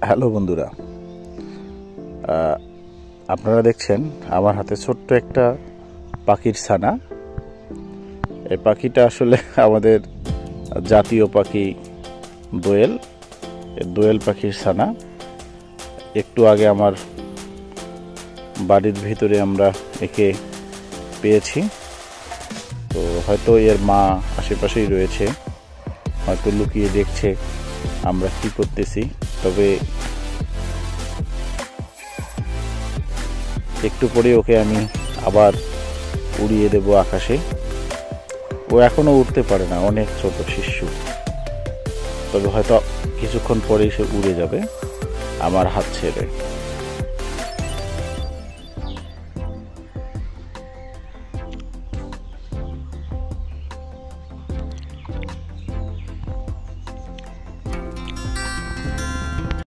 Hello বন্ধুরা, আপনারা দেখছেন আমার হাতে ছোট্ট একটা পাখির ছানা। এই পাখিটা আসলে আমাদের জাতীয় পাখি দোয়েল। দোয়েল পাখির ছানা একটু আগে আমার বাড়ির ভিতরে আমরা একে পেয়েছি। তো হয়তো এর মা আশেপাশেই রয়েছে, হয়তো লুকিয়ে দেখছে আমরা কি করতেছি। তবে একটু পরে ওকে আমি আবার উড়িয়ে দেব আকাশে। ও এখনো উঠতে পারে না, অনেক ছোট শিশু। তবে হয়তো কিছুক্ষণ পরেই সে উড়ে যাবে আমার হাত ছেড়ে।